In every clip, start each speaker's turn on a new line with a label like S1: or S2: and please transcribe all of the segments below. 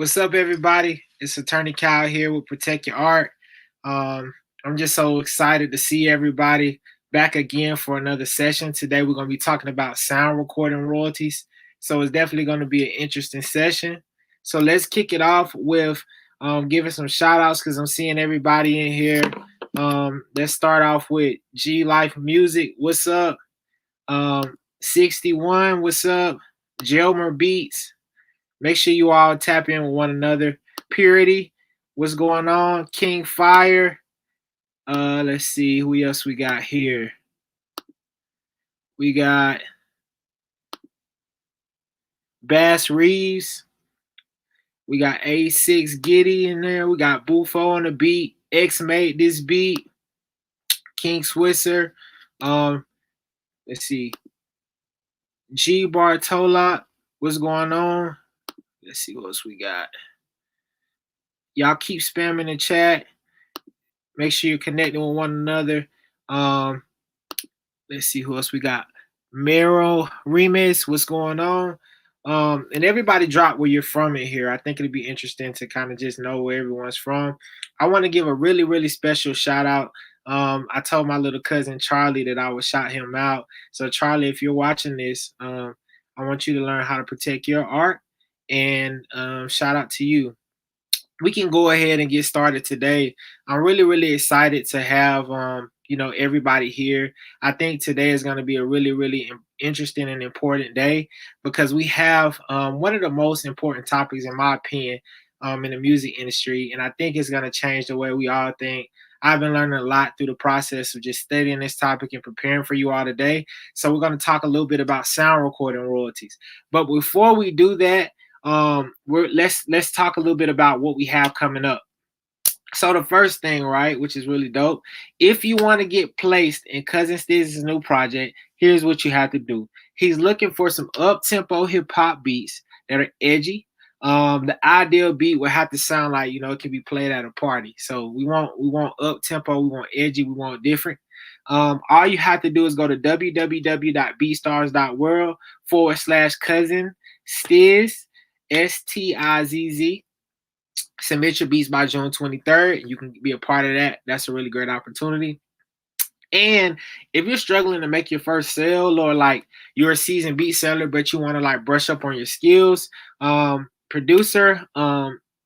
S1: What's up, everybody? It's Attorney Cal here with Protect Your Art. Um, I'm just so excited to see everybody back again for another session. Today, we're going to be talking about sound recording royalties. So, it's definitely going to be an interesting session. So, let's kick it off with giving some shout outs because I'm seeing everybody in here. Let's start off with G Life Music. What's up? 61. What's up? Jelmer Beats. Make sure you all tap in with one another. Purity, what's going on? King Fire. Let's see who else we got here. We got Bass Reeves. We got A6 Giddy in there. We got Bufo on the beat. X made this beat. King Swisser. Let's see. G Bartola. What's going on? Let's see what else we got. Y'all keep spamming the chat. Make sure you're connecting with one another. Let's see who else we got. Mero Remus, what's going on? And everybody drop where you're from in here. I think it'd be interesting to kind of just know where everyone's from. I want to give a really, really special shout out. I told my little cousin Charlie that I would shout him out. So Charlie, if you're watching this, I want you to learn how to protect your art. And shout out to you. We can go ahead and get started today. I'm really, really excited to have everybody here. I think today is going to be a really, really interesting and important day because we have one of the most important topics, in my opinion, in the music industry, and I think it's going to change the way we all think. I've been learning a lot through the process of just studying this topic and preparing for you all today. So we're going to talk a little bit about sound recording royalties. But before we do that, let's talk a little bit about what we have coming up. So the first thing, right, which is really dope, if you want to get placed in Cousin Stiz' new project, here's what you have to do. He's looking for some up-tempo hip-hop beats that are edgy. The ideal beat will have to sound like, it can be played at a party. So we want up-tempo, we want edgy, we want different. All you have to do is go to www.beatstars.world/cousin Stiz, STIZZ. Submit your beats by June 23rd, and you can be a part of that. That's a really great opportunity. And if you're struggling to make your first sale, or like you're a seasoned beat seller, but you want to like brush up on your skills, producer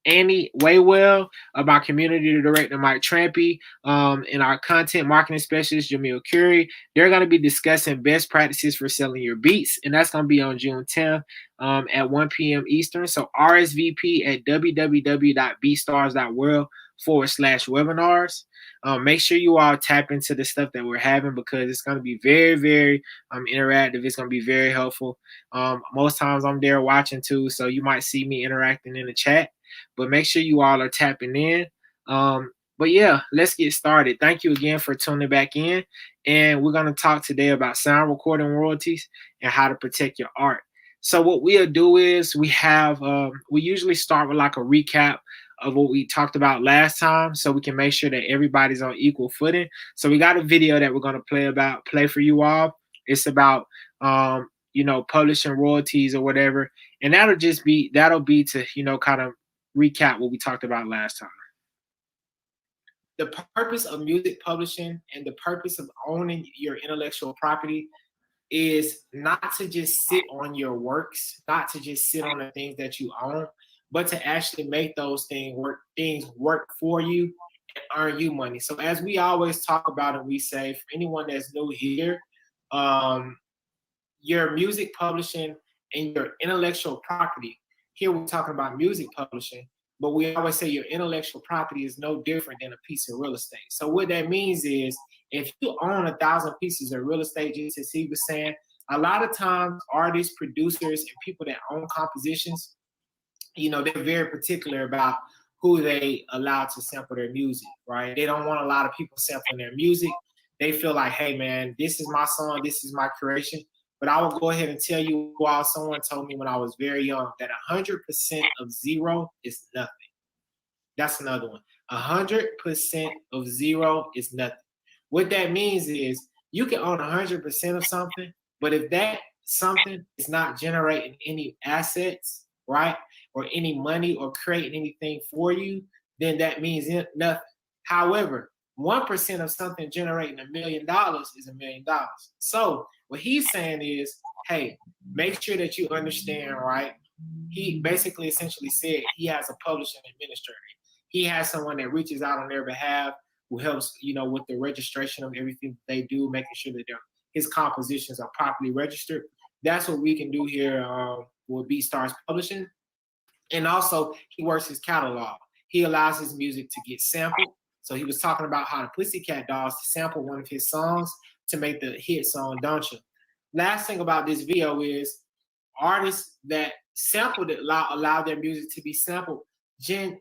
S1: Annie Waywell, my community director Mike Trampy, and our content marketing specialist Jamil Curry, they're going to be discussing best practices for selling your beats, and that's going to be on June 10th at 1 p.m. Eastern. So RSVP at www.beatstars.world/webinars. Make sure you all tap into the stuff that we're having because it's going to be very, very interactive. It's going to be very helpful. Most times I'm there watching too, so you might see me interacting in the chat. But make sure you all are tapping in. But yeah, let's get started. Thank you again for tuning back in. And we're going to talk today about sound recording royalties and how to protect your art. So what we'll do is we usually start with like a recap of what we talked about last time so we can make sure that everybody's on equal footing. So we got a video that we're going to play for you all. It's about publishing royalties or whatever. And that'll be to, kind of recap what we talked about last time. The purpose of music publishing and the purpose of owning your intellectual property is not to just sit on your works, not to just sit on the things that you own, but to actually make those things work for you and earn you money. So as we always talk about and we say, for anyone that's new here, your music publishing and your intellectual property, here we're talking about music publishing, but we always say your intellectual property is no different than a piece of real estate. So what that means is if you own 1,000 pieces of real estate, just as he was saying, a lot of times artists, producers, and people that own compositions, they're very particular about who they allow to sample their music, right? They don't want a lot of people sampling their music. They feel like, hey, man, this is my song, this is my creation. But I will go ahead and tell you, while someone told me when I was very young that 100% of zero is nothing. That's another one. 100% of zero is nothing. What that means is you can own 100% of something, but if that something is not generating any assets, right? or any money or creating anything for you, then that means nothing. However, 1% of something generating $1 million is $1 million. So what he's saying is, hey, make sure that you understand, right? He basically essentially said he has a publishing administrator. He has someone that reaches out on their behalf who helps, with the registration of everything they do, making sure that his compositions are properly registered. That's what we can do here with BeatStars Publishing. And also, he works his catalog. He allows his music to get sampled. So he was talking about how the Pussycat Dolls sample one of his songs to make the hit song "Don't You." Last thing about this video is artists that sampled it, allow their music to be sampled, tend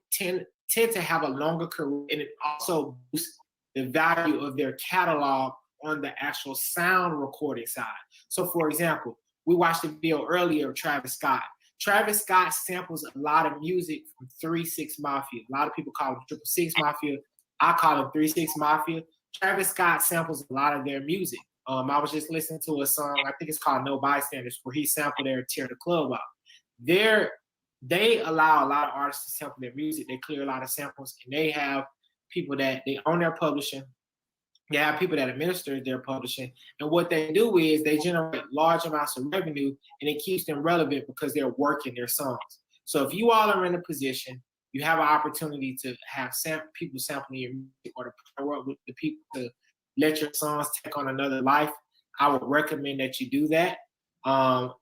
S1: to have a longer career, and it also boosts the value of their catalog on the actual sound recording side. So, for example, we watched the video earlier of Travis Scott. Travis Scott samples a lot of music from 3 6 Mafia. A lot of people call him 666 Mafia. I call him 3 6 Mafia. Travis Scott samples a lot of their music. I was just listening to a song, I think it's called No Bystanders, where he sampled their Tear the Club Up. They allow a lot of artists to sample their music. They clear a lot of samples, and they have people that they own their publishing. They have people that administer their publishing. And what they do is they generate large amounts of revenue, and it keeps them relevant because they're working their songs. So if you all are in a position, you have an opportunity to have people sampling your music, or to partner up with the people to let your songs take on another life, I would recommend that you do that,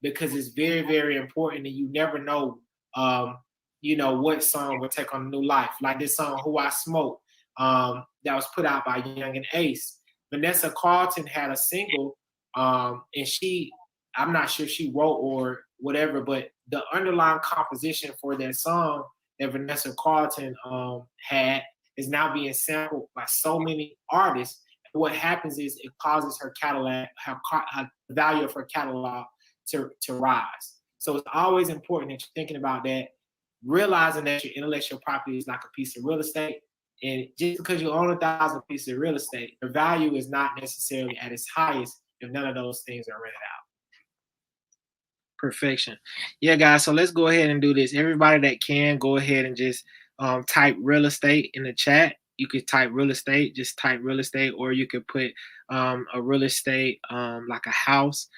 S1: because it's very, very important, and you never know, what song will take on a new life. Like this song, Who I Smoke, that was put out by Young and Ace. Vanessa Carlton had a single, and I'm not sure she wrote or whatever, but the underlying composition for that song that Vanessa Carlton had is now being sampled by so many artists. What happens is it causes her catalog, her value of her catalog to rise. So it's always important that you're thinking about that, realizing that your intellectual property is like a piece of real estate. And just because you own 1,000 pieces of real estate, the value is not necessarily at its highest if none of those things are rented out. Perfection. Yeah, guys. So let's go ahead and do this. Everybody that can, go ahead and just type real estate in the chat. You could type real estate, just type real estate, or you could put a real estate like a house.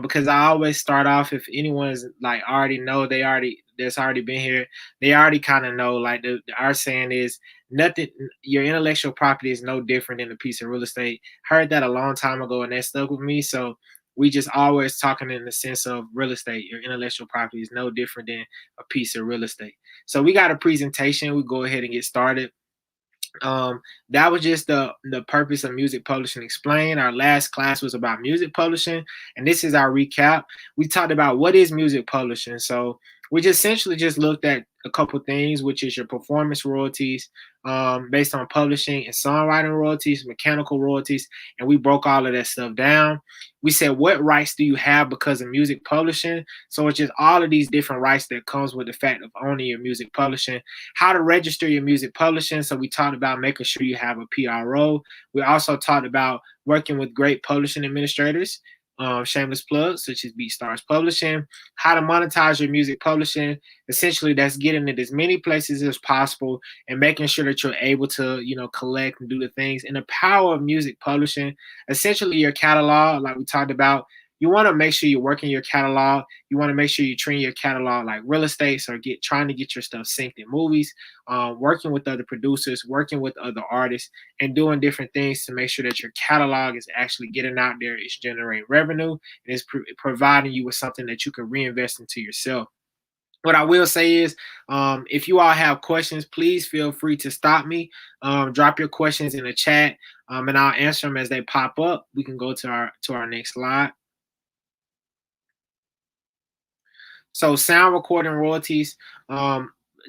S1: Because I always start off, if anyone's like already know, that's already been here, they already kind of know, like our saying is nothing, your intellectual property is no different than a piece of real estate. Heard that a long time ago, and that stuck with me. So we just always talking in the sense of real estate. Your intellectual property is no different than a piece of real estate. So we got a presentation. We go ahead and get started. That was just the purpose of music publishing explained. Our last class was about music publishing, and this is our recap. We talked about what is music publishing. So we just essentially just looked at a couple things, which is your performance royalties, based on publishing and songwriting royalties, mechanical royalties, and we broke all of that stuff down. We said, what rights do you have because of music publishing? So it's just all of these different rights that comes with the fact of owning your music publishing. How to register your music publishing. So we talked about making sure you have a PRO. We also talked about working with great publishing administrators. Shameless plugs such as BeatStars Publishing, how to monetize your music publishing. Essentially, that's getting it as many places as possible and making sure that you're able to, collect and do the things. And the power of music publishing, essentially your catalog, like we talked about, you want to make sure you're working your catalog. You want to make sure you treat your catalog like real estate. So trying to get your stuff synced in movies, working with other producers, working with other artists, and doing different things to make sure that your catalog is actually getting out there. It's generating revenue, and it's providing you with something that you can reinvest into yourself. What I will say is, if you all have questions, please feel free to stop me. Drop your questions in the chat, and I'll answer them as they pop up. We can go to our next slide. So sound recording royalties.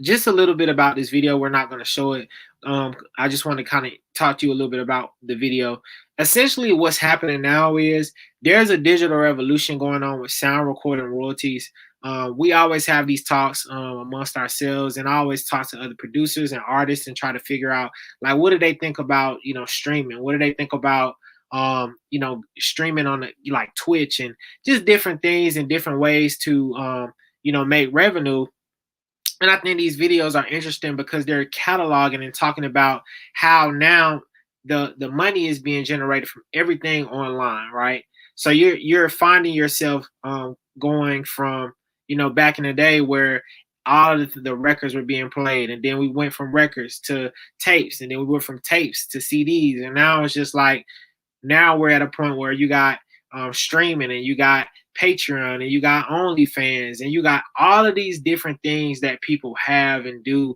S1: Just a little bit about this video. We're not going to show it. I just want to kind of talk to you a little bit about the video. Essentially, what's happening now is there's a digital revolution going on with sound recording royalties. We always have these talks amongst ourselves, and I always talk to other producers and artists and try to figure out, like, what do they think about, streaming? What do they think about, streaming on like Twitch and just different things and different ways to, make revenue. And I think these videos are interesting because they're cataloging and talking about how now the money is being generated from everything online, right? So you're finding yourself going from, back in the day where all of the records were being played, and then we went from records to tapes, and then we went from tapes to CDs, and now it's just like, now we're at a point where you got streaming, and you got Patreon, and you got OnlyFans, and you got all of these different things that people have and do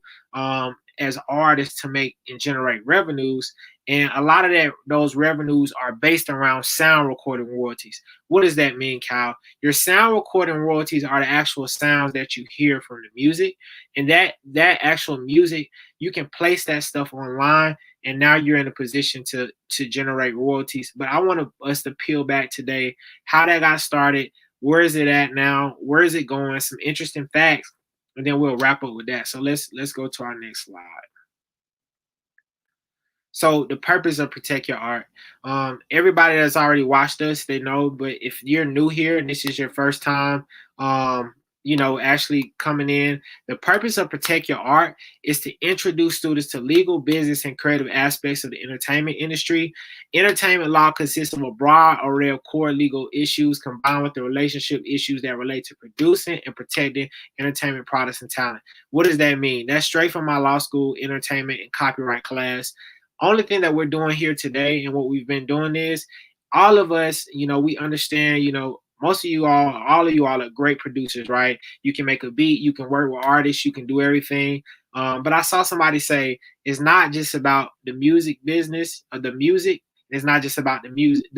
S1: as artists to make and generate revenues. And a lot of those revenues are based around sound recording royalties. What does that mean, Kyle? Your sound recording royalties are the actual sounds that you hear from the music, and that actual music, you can place that stuff online, and now you're in a position to generate royalties. But I want us to peel back today how that got started, where is it at now, where is it going, some interesting facts, and then we'll wrap up with that. So let's go to our next slide. So the purpose of Protect Your Art. Everybody that's already watched us, they know. But if you're new here and this is your first time, actually coming in, the purpose of Protect Your Art is to introduce students to legal, business, and creative aspects of the entertainment industry. Entertainment law consists of a broad array of core legal issues combined with the relationship issues that relate to producing and protecting entertainment products and talent. What does that mean? That's straight from my law school entertainment and copyright class. Only thing that we're doing here today and what we've been doing is, all of us, we understand, most of you all of you all are great producers, right? You can make a beat, you can work with artists, you can do everything. But I saw somebody say it's not just about the music business or the music. It's not just about the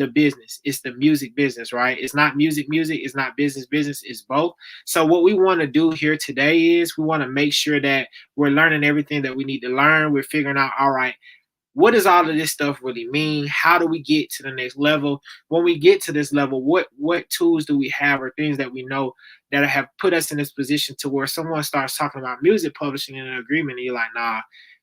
S1: business. It's the music business, right? It's not music, it's not business, it's both. So what we want to do here today is we want to make sure that we're learning everything that we need to learn. We're figuring out, all right, what does all of this stuff really mean? How do we get to the next level? When we get to this level, what tools do we have, or things that we know that have put us in this position to where someone starts talking about music publishing in an agreement, and you're like, nah,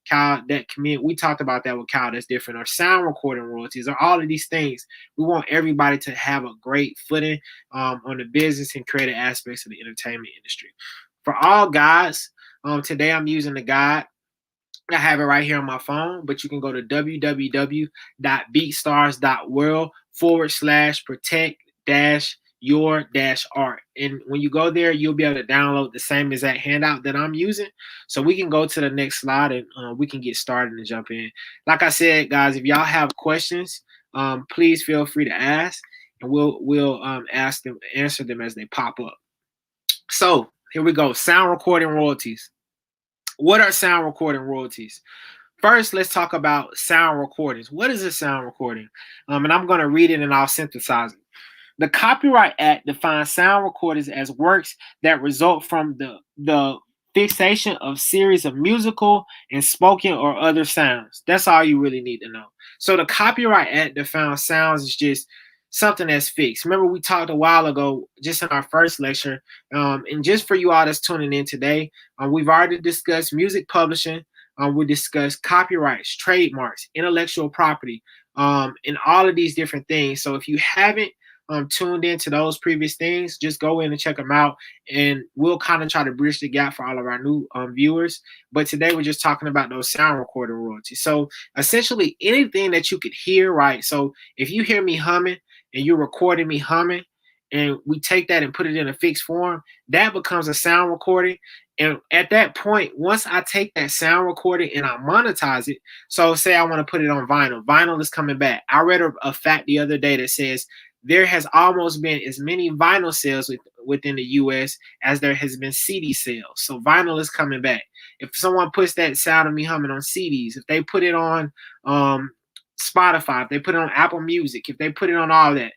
S1: Kyle, we talked about that with Kyle, that's different, or sound recording royalties, or all of these things. We want everybody to have a great footing on the business and creative aspects of the entertainment industry. For all guys, today I'm using the guide. I have it right here on my phone, but you can go to www.beatsstars.world/protect-your-art. And when you go there, you'll be able to download the same exact handout that I'm using. So we can go to the next slide, and we can get started and jump in. Like I said, guys, if y'all have questions, please feel free to ask, and we'll answer them as they pop up. So here we go. Sound recording royalties. What are sound recording royalties? First, let's talk about sound recordings. What is a sound recording? And I'm going to read it and I'll synthesize it. The Copyright Act defines sound recordings as works that result from the fixation of series of musical and spoken or other sounds. That's all you really need to know. So the Copyright Act defines sounds as just something that's fixed. Remember, we talked a while ago, just in our first lecture, and just for you all that's tuning in today, we've already discussed music publishing. We discussed copyrights, trademarks, intellectual property, and all of these different things. So if you haven't tuned into those previous things, just go in and check them out, and we'll kind of try to bridge the gap for all of our new viewers. But today we're just talking about those sound recording royalties. So essentially anything that you could hear, right? So if you hear me humming and you're recording me humming, and we take that and put it in a fixed form, that becomes a sound recording. And at that point, once I take that sound recording and I monetize it, so say I want to put it on vinyl. Vinyl is coming back. I read a fact the other day that says there has almost been as many vinyl sales within the US as there has been CD sales. So vinyl is coming back. If someone puts that sound of me humming on CDs, if they put it on Spotify, if they put it on Apple Music, if they put it on all that,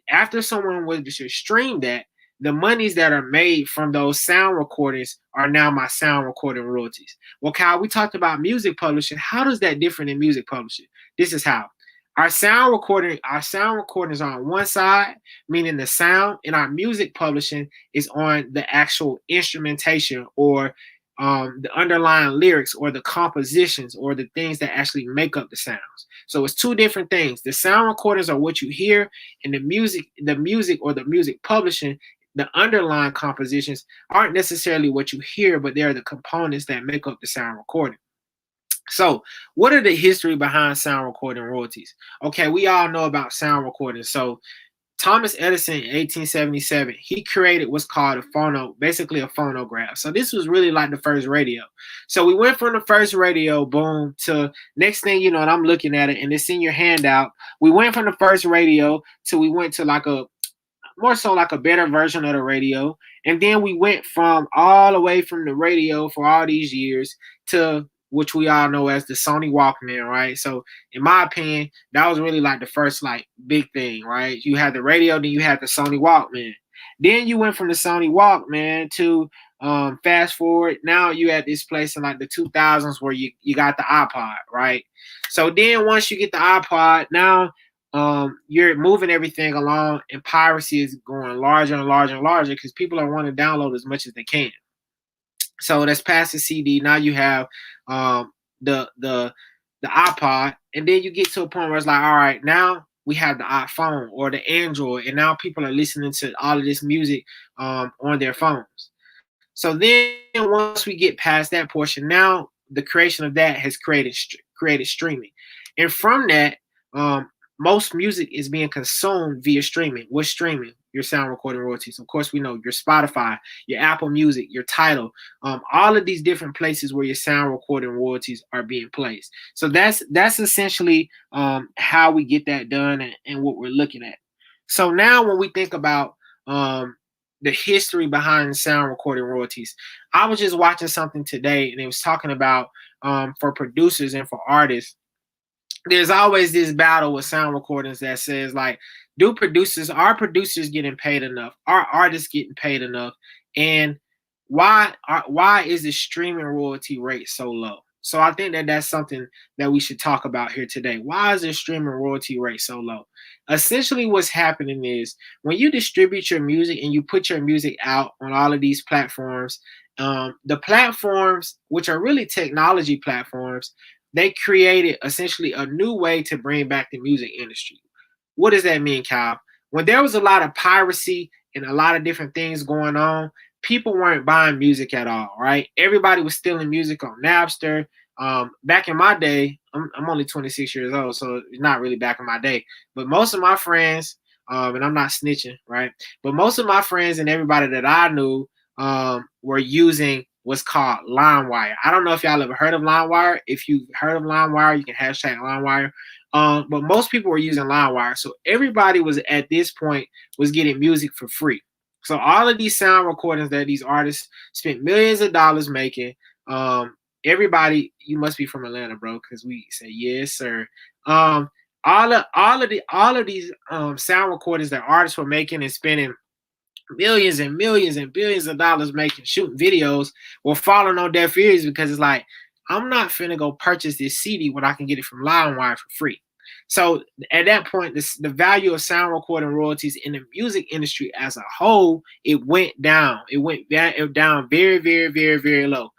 S1: after someone was to stream that, the monies that are made from those sound recordings are now my sound recording royalties. Well, Kyle, we talked about music publishing. How does that differ in music publishing? This is how. Our sound recordings are on one side, meaning the sound, and our music publishing is on the actual instrumentation, or the underlying lyrics, or the compositions, or the things that actually make up the sounds. So it's two different things. The sound recordings are what you hear, and the music or the music publishing, the underlying compositions aren't necessarily what you hear, but they're the components that make up the sound recording. So, what are the history behind sound recording royalties? Okay, we all know about sound recording. So, Thomas Edison in 1877, he created what's called a basically a phonograph. So this was really like the first radio. So we went from the first radio, boom, to next thing you know, and I'm looking at it and it's in your handout. We went from the first radio to we went to like a more so like a better version of the radio. And then we went from all the way from the radio for all these years to which we all know as the Sony Walkman, right? So in my opinion, that was really like the first like big thing, right? You had the radio, then you had the Sony Walkman. Then you went from the Sony Walkman to fast forward. Now you at this place in like the 2000s where you got the iPod, right? So then once you get the iPod, now you're moving everything along, and piracy is going larger and larger and larger because people are wanting to download as much as they can. So that's past the CD. Now you have um, the iPod, and then you get to a point where it's like, all right, now we have the iPhone or the Android, and now people are listening to all of this music on their phones. So then once we get past that portion, now the creation of that has created streaming, and from that, um, most music is being consumed via streaming. What's streaming? Your sound recording royalties. Of course, we know your Spotify, your Apple Music, your Tidal, all of these different places where your sound recording royalties are being placed. So that's essentially how we get that done and what we're looking at. So now when we think about the history behind sound recording royalties, I was just watching something today and it was talking about for producers and for artists, there's always this battle with sound recordings that says like, are producers getting paid enough? Are artists getting paid enough? And why is the streaming royalty rate so low? So I think that that's something that we should talk about here today. Why is the streaming royalty rate so low? Essentially, what's happening is when you distribute your music and you put your music out on all of these platforms, the platforms, which are really technology platforms, they created essentially a new way to bring back the music industry. What does that mean, Kyle? When there was a lot of piracy and a lot of different things going on, people weren't buying music at all, right? Everybody was stealing music on Napster. Back in my day, I'm only 26 years old, so it's not really back in my day. But most of my friends, and I'm not snitching, right? But most of my friends and everybody that I knew were using what's called LimeWire. I don't know if y'all ever heard of LimeWire. If you've heard of LimeWire, you can hashtag LimeWire. But most people were using LimeWire. So everybody was at this point was getting music for free. So all of these sound recordings that these artists spent millions of dollars making, everybody, you must be from Atlanta, bro, because we say yes, sir. All of these sound recordings that artists were making and spending millions and millions and billions of dollars making shooting videos were falling on deaf ears because it's like, I'm not finna go purchase this CD when I can get it from LimeWire for free. So at that point, the value of sound recording royalties in the music industry as a whole, it went down. It went down very, very, very, very low.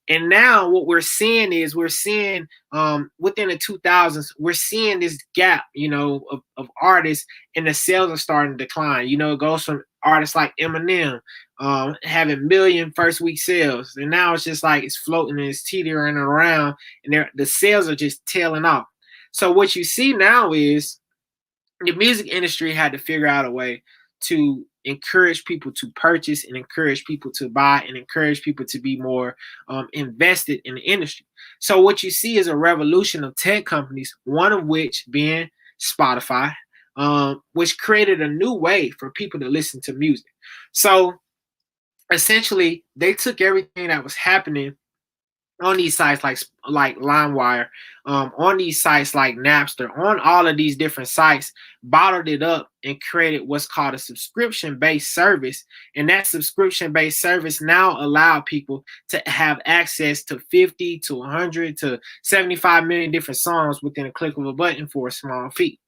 S1: And now what we're seeing is within the 2000s, we're seeing this gap, of artists, and the sales are starting to decline. It goes from artists like Eminem having million first week sales, and now it's just like it's floating and it's teetering around, and the sales are just tailing off. So what you see now is the music industry had to figure out a way to encourage people to purchase and encourage people to buy and encourage people to be more invested in the industry. So what you see is a revolution of tech companies, one of which being Spotify, which created a new way for people to listen to music. So essentially, they took everything that was happening on these sites like LimeWire, on these sites like Napster, on all of these different sites, bottled it up and created what's called a subscription-based service. And that subscription-based service now allowed people to have access to 50 to 100 to 75 million different songs within a click of a button for a small fee.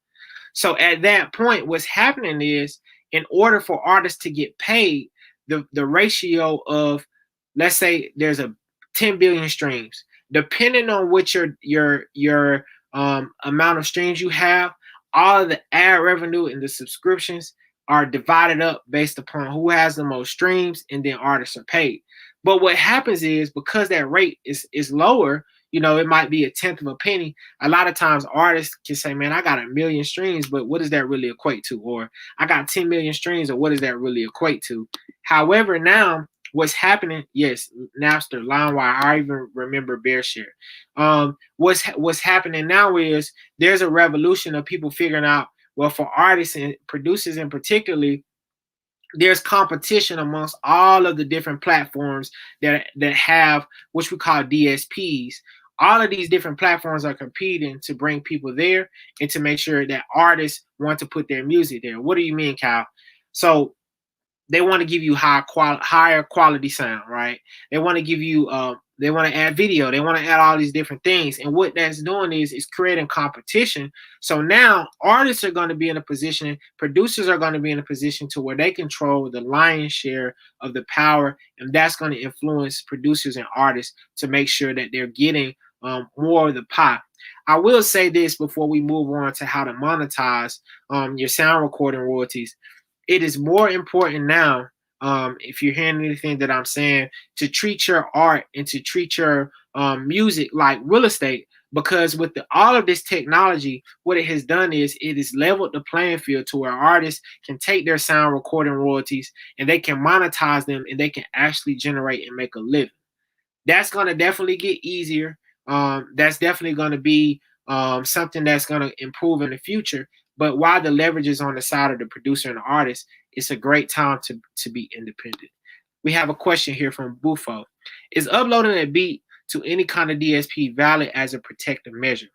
S1: So at that point, what's happening is, in order for artists to get paid, the ratio of, let's say there's a 10 billion streams, depending on what your amount of streams you have, all of the ad revenue and the subscriptions are divided up based upon who has the most streams, and then artists are paid. But what happens is, because that rate is lower, it might be a tenth of a penny. A lot of times artists can say, man, I got 1 million streams, but what does that really equate to? Or I got 10 million streams, or what does that really equate to? However, now what's happening, yes, Napster, LimeWire, I even remember BearShare. What's happening now is there's a revolution of people figuring out, well, for artists and producers in particularly, there's competition amongst all of the different platforms that have, which we call DSPs. All of these different platforms are competing to bring people there and to make sure that artists want to put their music there. What do you mean, Kyle? So they want to give you higher quality sound, right? They want to give you they want to add video, they want to add all these different things. And what that's doing is creating competition. So now artists are going to be in a position, producers are going to be in a position to where they control the lion's share of the power, and that's going to influence producers and artists to make sure that they're getting more of the pie. I will say this before we move on to how to monetize your sound recording royalties. It is more important now, if you're hearing anything that I'm saying, to treat your art and to treat your music like real estate, because with all of this technology, what it has done is it has leveled the playing field to where artists can take their sound recording royalties and they can monetize them, and they can actually generate and make a living. That's going to definitely get easier. That's definitely going to be something that's going to improve in the future. But while the leverage is on the side of the producer and the artist, it's a great time to be independent. We have a question here from Bufo. Is uploading a beat to any kind of DSP valid as a protective measure?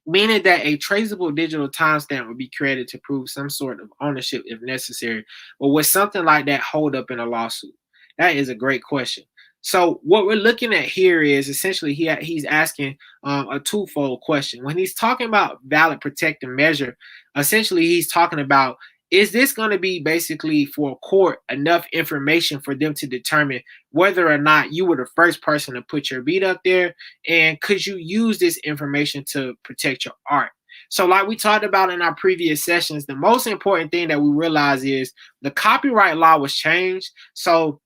S1: Meaning that a traceable digital timestamp would be created to prove some sort of ownership if necessary. But would something like that hold up in a lawsuit? That is a great question. So what we're looking at here is essentially he's asking a twofold question. When he's talking about valid protective measure, essentially he's talking about, is this going to be basically for a court enough information for them to determine whether or not you were the first person to put your beat up there, and could you use this information to protect your art? So like we talked about in our previous sessions, the most important thing that we realize is the copyright law was changed. So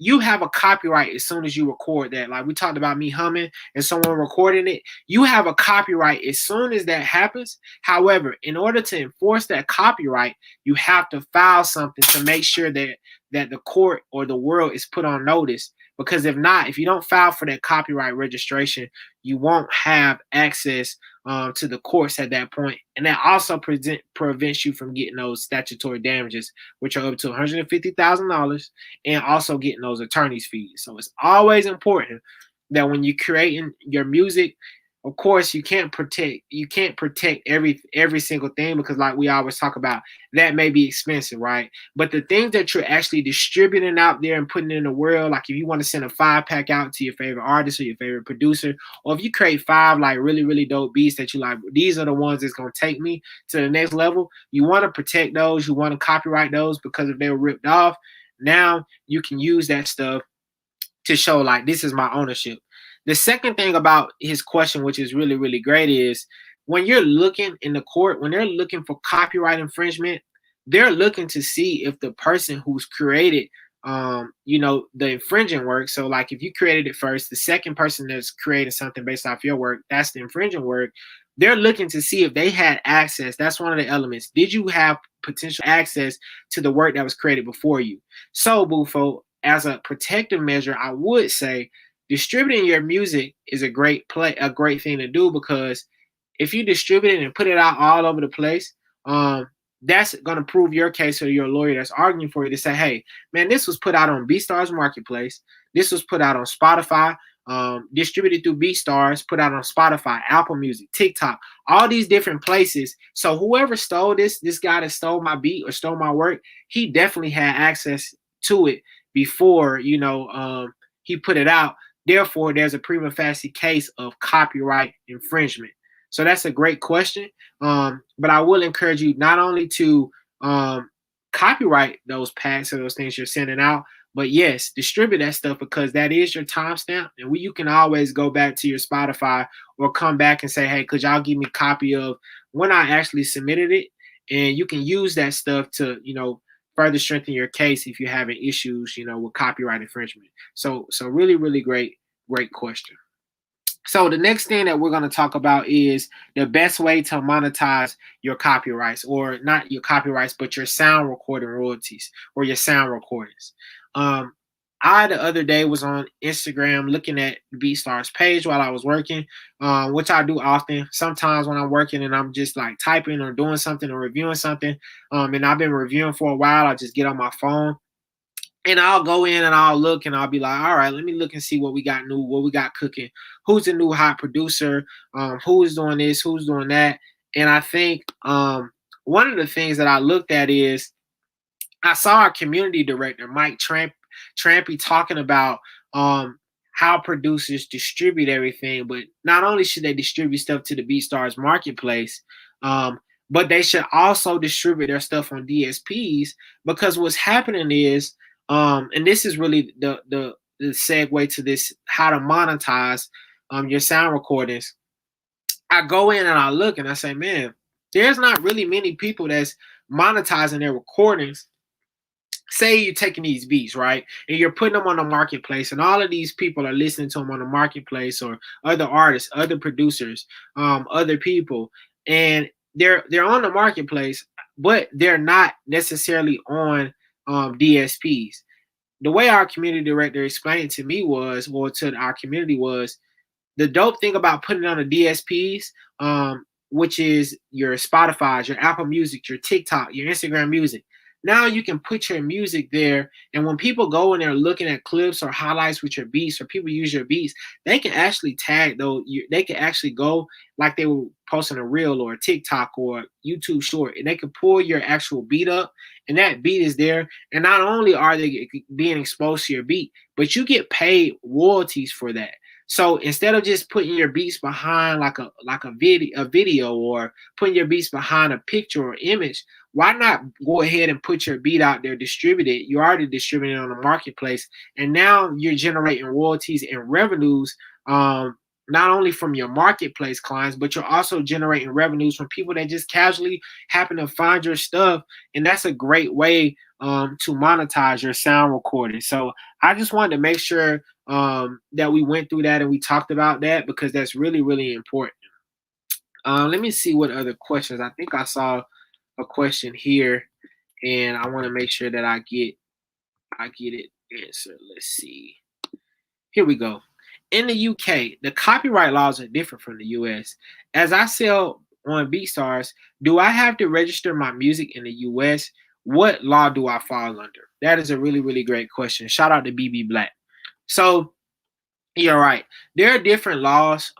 S1: you have a copyright as soon as you record that. Like we talked about me humming and someone recording it, you have a copyright as soon as that happens. However, in order to enforce that copyright, you have to file something to make sure that the court or the world is put on notice. Because if not, if you don't file for that copyright registration, you won't have access to the courts at that point. And that also prevents you from getting those statutory damages, which are up to $150,000, and also getting those attorney's fees. So it's always important that when you're creating your music, of course, you can't protect every single thing, because like we always talk about, that may be expensive, right? But the things that you're actually distributing out there and putting in the world, like if you want to send a 5-pack out to your favorite artist or your favorite producer, or if you create 5 like really, really dope beats that you like, these are the ones that's going to take me to the next level. You want to protect those, you want to copyright those, because if they were ripped off, now you can use that stuff to show like, this is my ownership. The second thing about his question, which is really, really great, is when you're looking in the court, when they're looking for copyright infringement, they're looking to see if the person who's created, the infringing work. So like if you created it first, the second person that's creating something based off your work, that's the infringing work. They're looking to see if they had access. That's one of the elements. Did you have potential access to the work that was created before you? So, Bufo, as a protective measure, I would say distributing your music is a great thing to do, because if you distribute it and put it out all over the place, that's going to prove your case, or your lawyer that's arguing for you, to say, hey, man, this was put out on BeatStars Marketplace. This was put out on Spotify, distributed through BeatStars, put out on Spotify, Apple Music, TikTok, all these different places. So whoever stole this guy that stole my beat or stole my work, he definitely had access to it before, he put it out. Therefore, there's a prima facie case of copyright infringement. So that's a great question. But I will encourage you not only to copyright those packs or those things you're sending out, but yes, distribute that stuff, because that is your timestamp. And you can always go back to your Spotify or come back and say, hey, could y'all give me a copy of when I actually submitted it? and you can use that stuff to, further strengthen your case if you're having issues, with copyright infringement. So really, really great question. So the next thing that we're going to talk about is the best way to monetize your copyrights, or not your copyrights, but your sound recording royalties or your sound recordings. Um, I the other day was on Instagram looking at BeatStars page while I was working, which I do often. Sometimes when I'm working and I'm just like typing or doing something or reviewing something, and I've been reviewing for a while, I just get on my phone and I'll go in and I'll look and I'll be like, all right, let me look and see what we got new, what we got cooking, who's the new hot producer, who's doing this, who's doing that. And I think one of the things that I looked at is I saw our community director, Mike Trampy, talking about how producers distribute everything, but not only should they distribute stuff to the BeatStars marketplace, um, but they should also distribute their stuff on DSPs, because what's happening is, and this is really the segue to this, how to monetize your sound recordings. I go in and I look and I say, man, there's not really many people that's monetizing their recordings. Say you're taking these beats, right, and you're putting them on the marketplace, and all of these people are listening to them on the marketplace, or other artists, other producers, other people, and they're on the marketplace, but they're not necessarily on DSPs. The way our community director explained it to me was, or to our community, was the dope thing about putting it on the DSPs, which is your Spotify's, your Apple Music, your TikTok, your Instagram Music. Now you can put your music there, and when people go and they're looking at clips or highlights with your beats, or people use your beats, they can actually tag those. They can actually go like they were posting a reel or a TikTok or YouTube short, and they can pull your actual beat up, and that beat is there. And not only are they being exposed to your beat, but you get paid royalties for that. So instead of just putting your beats behind like a video, or putting your beats behind a picture or image, why not go ahead and put your beat out there, distribute it? You're already distributing it on the marketplace, and now you're generating royalties and revenues, not only from your marketplace clients, but you're also generating revenues from people that just casually happen to find your stuff, and that's a great way to monetize your sound recording. So I just wanted to make sure that we went through that and we talked about that, because that's really, really important. Let me see what other questions. I think I saw a question here, and I want to make sure that I get it answered. Let's see. Here we go. In the UK, the copyright laws are different from the US. As I sell on BeatStars, do I have to register my music in the US? What law do I fall under? That is a really, really great question. Shout out to BB Black. So you're right. There are different laws.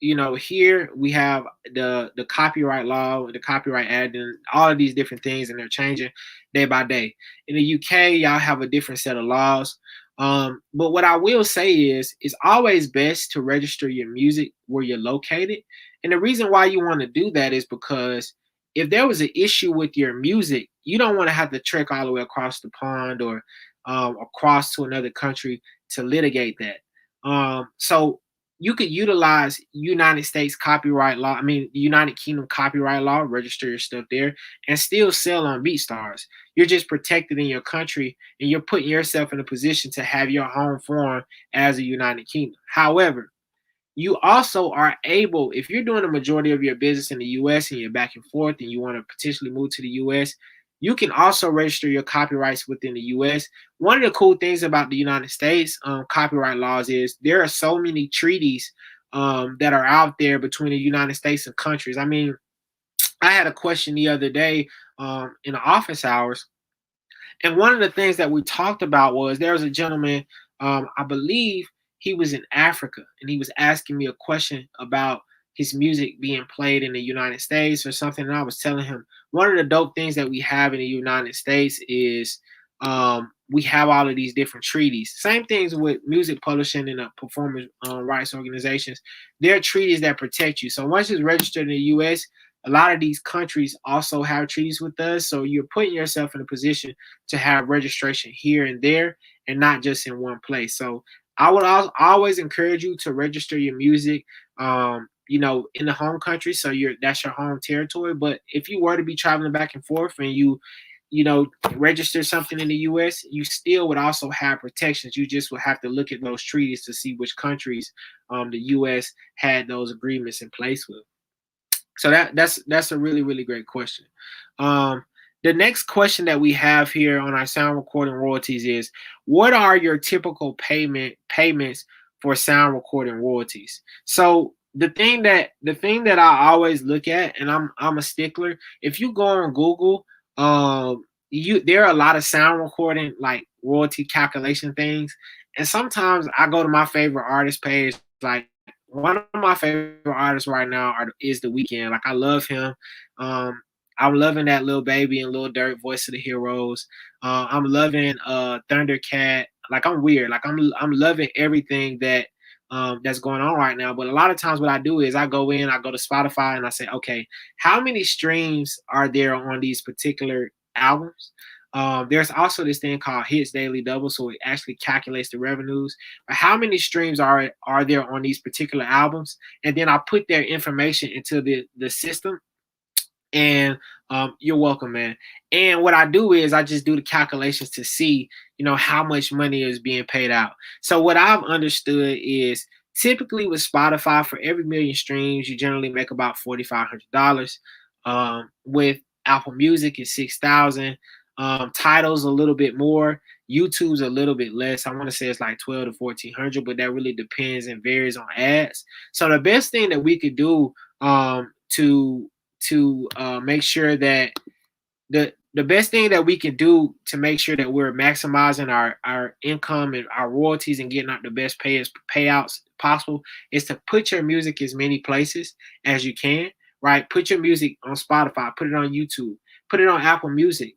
S1: Here we have the copyright law, the Copyright Act, and all of these different things, and they're changing day by day. In the UK, y'all have a different set of laws. But what I will say is, it's always best to register your music where you're located. And the reason why you want to do that is because if there was an issue with your music, you don't want to have to trek all the way across the pond, or across to another country to litigate that. So you could utilize United States copyright law, I mean United Kingdom copyright law, register your stuff there, and still sell on BeatStars. You're just protected in your country, and you're putting yourself in a position to have your home forum as a United Kingdom. However, you also are able, if you're doing the majority of your business in the US and you're back and forth and you want to potentially move to the US, you can also register your copyrights within the US. One of the cool things about the United States copyright laws is there are so many treaties that are out there between the United States and countries. I mean, I had a question the other day in the office hours, and one of the things that we talked about was, there was a gentleman, I believe he was in Africa, and he was asking me a question about his music being played in the United States or something. And I was telling him, one of the dope things that we have in the United States is we have all of these different treaties. Same things with music publishing and performance rights organizations. There are treaties that protect you. So once it's registered in the US, a lot of these countries also have treaties with us. So you're putting yourself in a position to have registration here and there, and not just in one place. So I would always encourage you to register your music in the home country, so that's your home territory. But if you were to be traveling back and forth and you know, register something in the US, you still would also have protections. You just would have to look at those treaties to see which countries the US had those agreements in place with. So that's a really really great question. Um, the next question that we have here on our sound recording royalties is, what are your typical payments for sound recording royalties? So the thing that I always look at, and I'm a stickler. If you go on Google, you there are a lot of sound recording like royalty calculation things, and sometimes I go to my favorite artist page. Like one of my favorite artists right now is The Weeknd. Like I love him. Um, I'm loving that Lil Baby and Lil Durk voice of the heroes. I'm loving Thundercat. Like I'm weird. Like I'm loving everything that's going on right now. But a lot of times what I do is I go to Spotify and I say, okay, how many streams are there on these particular albums? There's also this thing called Hits Daily Double, so it actually calculates the revenues. But how many streams are there on these particular albums? And then I put their information into the system, and you're welcome, man. And what I do is I just do the calculations to see, how much money is being paid out. So what I've understood is typically with Spotify, for every million streams, you generally make about $4,500. With Apple Music, it's 6,000. Titles a little bit more. YouTube's a little bit less. I want to say it's like 12 to 1,400, but that really depends and varies on ads. So the best thing that we could do to make sure that the best thing that we can do to make sure that we're maximizing our income and our royalties and getting out the best payouts possible is to put your music as many places as you can, right? Put your music on Spotify, put it on YouTube, put it on Apple Music,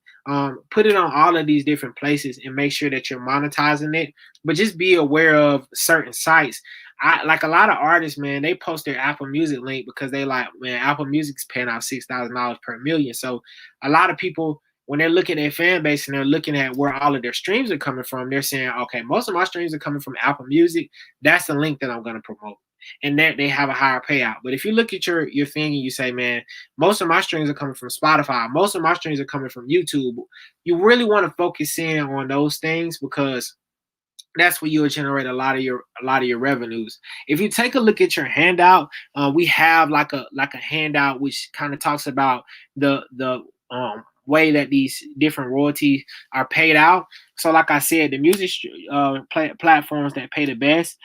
S1: put it on all of these different places and make sure that you're monetizing it. But just be aware of certain sites. I like a lot of artists, man, they post their Apple Music link because they like, man, Apple Music's paying out $6,000 per million. So a lot of people, when they're looking at their fan base and they're looking at where all of their streams are coming from, they're saying, okay, most of my streams are coming from Apple Music. That's the link that I'm going to promote. And that they have a higher payout. But if you look at your thing and you say, man, most of my streams are coming from Spotify, most of my streams are coming from YouTube, you really want to focus in on those things because that's where you'll generate a lot of your revenues. If you take a look at your handout, we have like a handout which kind of talks about the way that these different royalties are paid out. So, like I said, the music platforms that pay the best,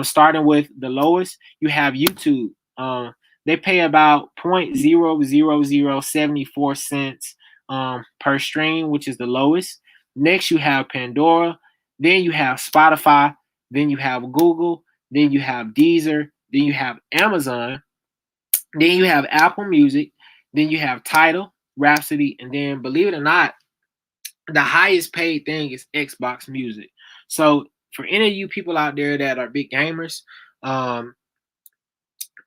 S1: starting with the lowest, you have YouTube. They pay about 0.00074 cents per stream, which is the lowest. Next, you have Pandora. Then you have Spotify. Then you have Google. Then you have Deezer. Then you have Amazon. Then you have Apple Music. Then you have Tidal, Rhapsody, and then believe it or not, the highest paid thing is Xbox Music. So for any of you people out there that are big gamers, um,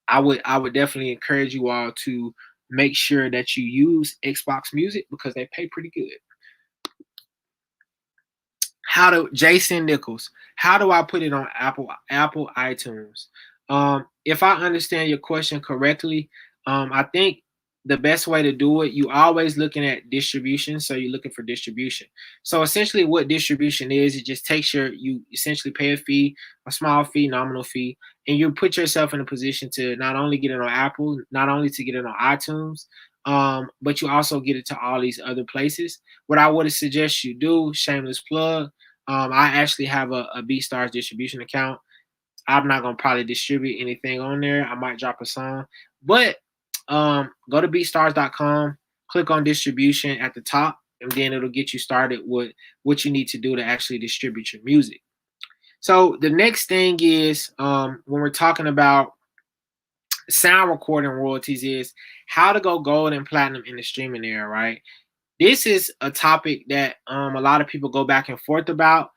S1: I would definitely encourage you all to make sure that you use Xbox Music because they pay pretty good. Jason Nichols, how do I put it on Apple iTunes? If I understand your question correctly, I think the best way to do it, you always looking at distribution. So you're looking for distribution. So essentially what distribution is, it just takes you essentially pay a fee, a small fee, nominal fee, and you put yourself in a position to not only get it on Apple, not only to get it on iTunes, but you also get it to all these other places. What I would suggest you do, shameless plug, I actually have a BeatStars distribution account. I'm not gonna probably distribute anything on there. I might drop a song, but go to beatstars.com, click on distribution at the top, and then it'll get you started with what you need to do to actually distribute your music. So the next thing is when we're talking about sound recording royalties is how to go gold and platinum in the streaming era, right? This is a topic that a lot of people go back and forth about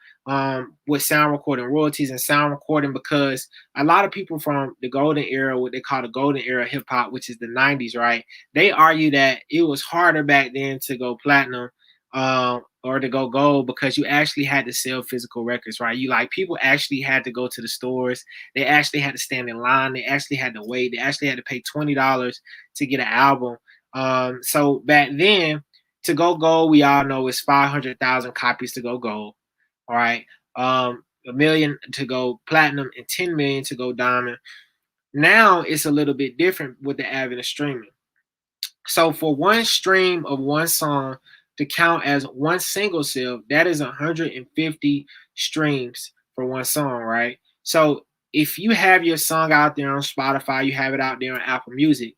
S1: with sound recording royalties and sound recording because a lot of people from the golden era, what they call the golden era hip hop, which is the 90s, right? They argue that it was harder back then to go platinum or to go gold, because you actually had to sell physical records, right? You like people actually had to go to the stores. They actually had to stand in line. They actually had to wait. They actually had to pay $20 to get an album. So back then, to go gold, we all know it's 500,000 copies to go gold. All right. 1 million to go platinum and 10 million to go diamond. Now it's a little bit different with the advent of streaming. So for one stream of one song to count as one single sale, that is 150 streams for one song, right? So if you have your song out there on Spotify, you have it out there on Apple Music,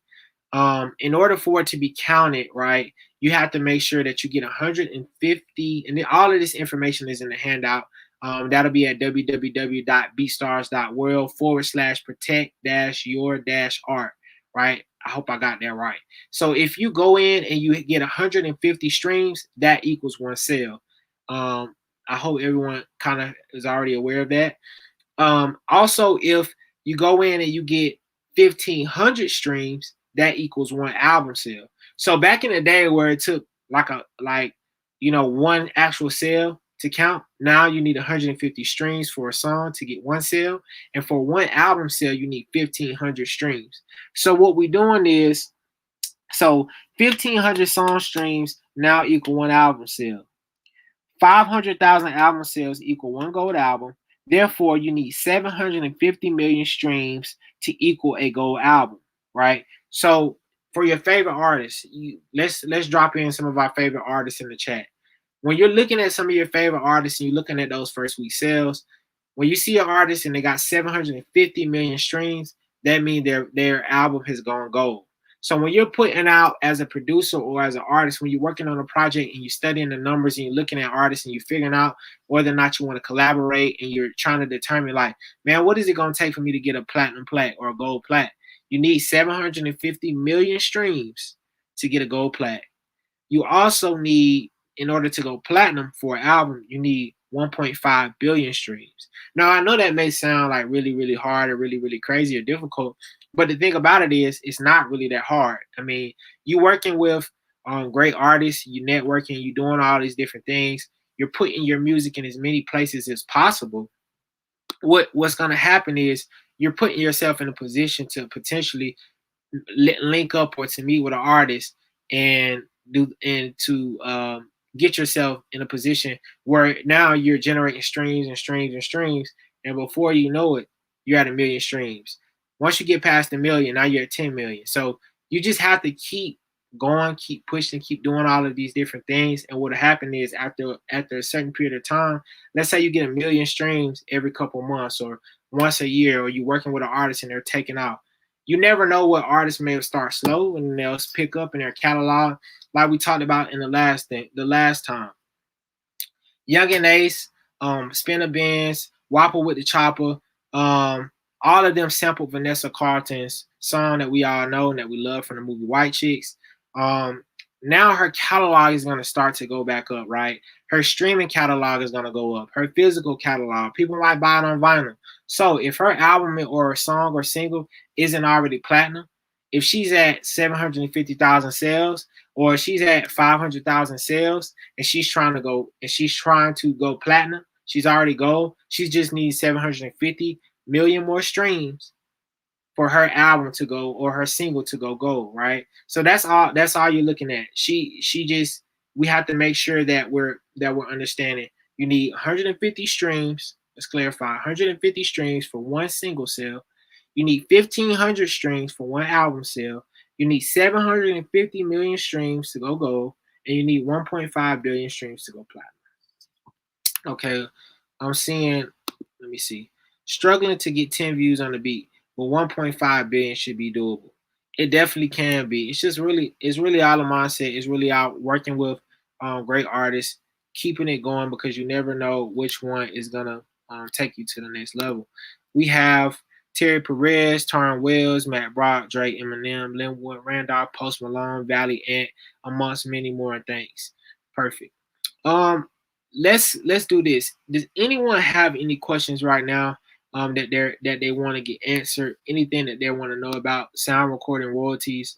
S1: in order for it to be counted, right, you have to make sure that you get 150, and then all of this information is in the handout. That'll be at www.beatsstars.world/protect-your-art, right? I hope I got that right. So if you go in and you get 150 streams, that equals one sale. I hope everyone kind of is already aware of that. Also, if you go in and you get 1,500 streams, that equals one album sale. So back in the day where it took one actual sale to count, now you need 150 streams for a song to get one sale, and for one album sale you need 1,500 streams. So what we're doing is, 1,500 song streams now equal one album sale. 500,000 album sales equal one gold album. Therefore, you need 750 million streams to equal a gold album, right? So, for your favorite artists, let's drop in some of our favorite artists in the chat. When you're looking at some of your favorite artists and you're looking at those first week sales, when you see an artist and they got 750 million streams, that means their album has gone gold. So when you're putting out as a producer or as an artist, when you're working on a project and you're studying the numbers and you're looking at artists and you're figuring out whether or not you want to collaborate, and you're trying to determine, like, man, what is it going to take for me to get a platinum plat or a gold plat? You need 750 million streams to get a gold plat. You also need, in order to go platinum for an album, you need 1.5 billion streams. Now, I know that may sound like really, really hard or really, really crazy or difficult, but the thing about it is, it's not really that hard. I mean, you working with great artists, you networking, you doing all these different things, you're putting your music in as many places as possible. What's going to happen is you're putting yourself in a position to potentially link up or to meet with an artist and to get yourself in a position where now you're generating streams and streams and streams, and before you know it, you're at 1 million streams. Once you get past 1 million, now you're at 10 million. So you just have to keep going, keep pushing, keep doing all of these different things. And what'll happen is, after a certain period of time, let's say you get 1 million streams every couple months or once a year, or you're working with an artist and they're taking off. You never know what artists may start slow and they'll pick up in their catalog, like we talked about in the last time. Young and Ace, Spinner Benz, Whopper with the Chopper, all of them sampled Vanessa Carlton's song that we all know and that we love from the movie White Chicks. Now her catalog is going to start to go back up, right? Her streaming catalog is going to go up. Her physical catalog, people might buy it on vinyl. So if her album or song or single isn't already platinum, if she's at 750,000 sales, or she's at 500,000 sales, and she's trying to go platinum, she's already gold. She just needs 750 million more streams for her album to go, or her single to go gold, right? So that's all you're looking at. We have to make sure that we're understanding. You need 150 streams. Let's clarify: 150 streams for one single sale. You need 1,500 streams for one album sale. You need 750 million streams to go gold, and you need 1.5 billion streams to go platinum. Okay, I'm seeing. Let me see. Struggling to get 10 views on the beat, but 1.5 billion should be doable. It definitely can be. It's really all a mindset. It's really out working with great artists, keeping it going, because you never know which one is gonna take you to the next level. We have Terry Perez, Taryn Wells, Matt Brock, Drake, Eminem, Linwood, Randolph, Post Malone, Valley Ant, amongst many more things. Perfect. Let's do this. Does anyone have any questions right now that they want to get answered? Anything that they want to know about sound recording royalties?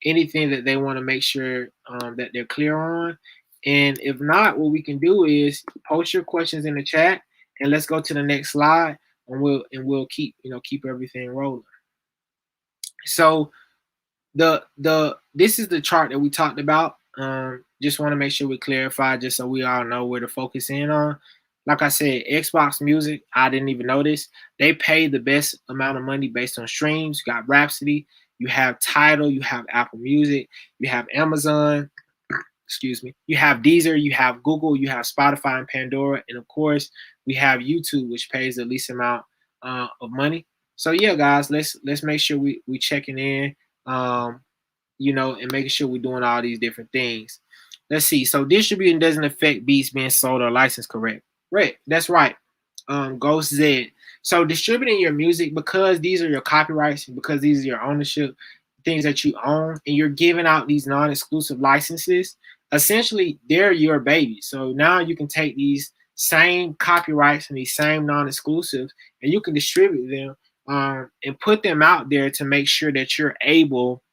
S1: Anything that they want to make sure that they're clear on? And if not, what we can do is post your questions in the chat, and let's go to the next slide, and we'll keep keep everything rolling. So the this is the chart that we talked about. Just want to make sure we clarify, just so we all know where to focus in on. Like I said, Xbox Music, I didn't even notice. They pay the best amount of money based on streams. You got Rhapsody, you have Tidal, you have Apple Music, you have Amazon, excuse me, you have Deezer, you have Google, you have Spotify and Pandora, and of course we have YouTube, which pays the least amount of money. So yeah, guys, let's make sure we checking in, um, and making sure we're doing all these different things. Let's see. So distributing doesn't affect beats being sold or licensed, correct? Right, that's right. Ghost Z. So distributing your music, because these are your copyrights, because these are your ownership, things that you own, and you're giving out these non-exclusive licenses. Essentially, they're your baby. So now you can take these same copyrights and these same non-exclusives, and you can distribute them, and put them out there to make sure that you're able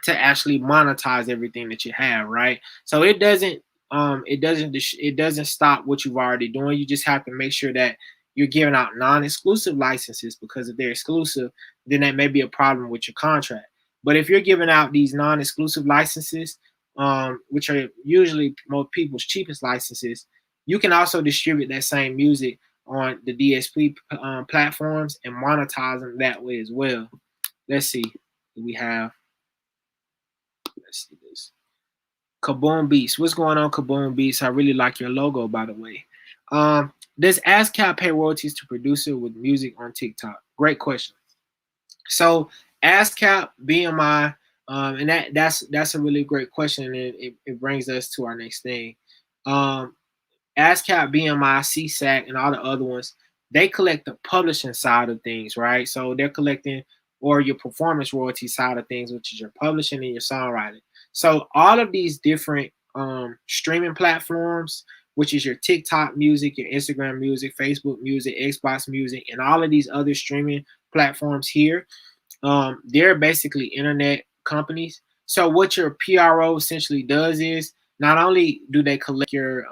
S1: to actually monetize everything that you have, right? So it doesn't stop what you've already doing. You just have to make sure that you're giving out non-exclusive licenses, because if they're exclusive, then that may be a problem with your contract. But if you're giving out these non-exclusive licenses, which are usually most people's cheapest licenses, you can also distribute that same music on the DSP platforms and monetize them that way as well. Let's see. We have, let's see this. Kaboom Beats. What's going on, Kaboom Beats? I really like your logo, by the way. Does ASCAP pay royalties to producer with music on TikTok? Great question. So ASCAP, BMI, and that's a really great question, and it brings us to our next thing. Um, ASCAP, BMI, CSAC, and all the other ones, they collect the publishing side of things, right? So they're collecting, or your performance royalty side of things, which is your publishing and your songwriting. So all of these different streaming platforms, which is your TikTok music, your Instagram music, Facebook music, Xbox music, and all of these other streaming platforms here, they're basically internet companies. So what your PRO essentially does is, not only do they collect your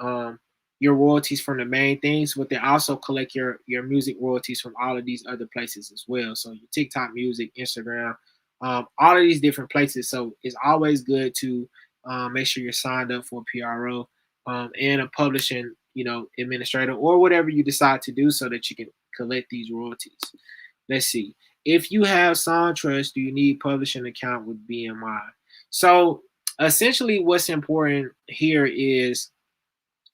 S1: royalties from the main things, but they also collect your music royalties from all of these other places as well. So your TikTok music, Instagram, all of these different places. So it's always good to make sure you're signed up for a PRO, and a publishing administrator, or whatever you decide to do, so that you can collect these royalties. Let's see. If you have SongTrust, do you need publishing account with BMI? So essentially, what's important here is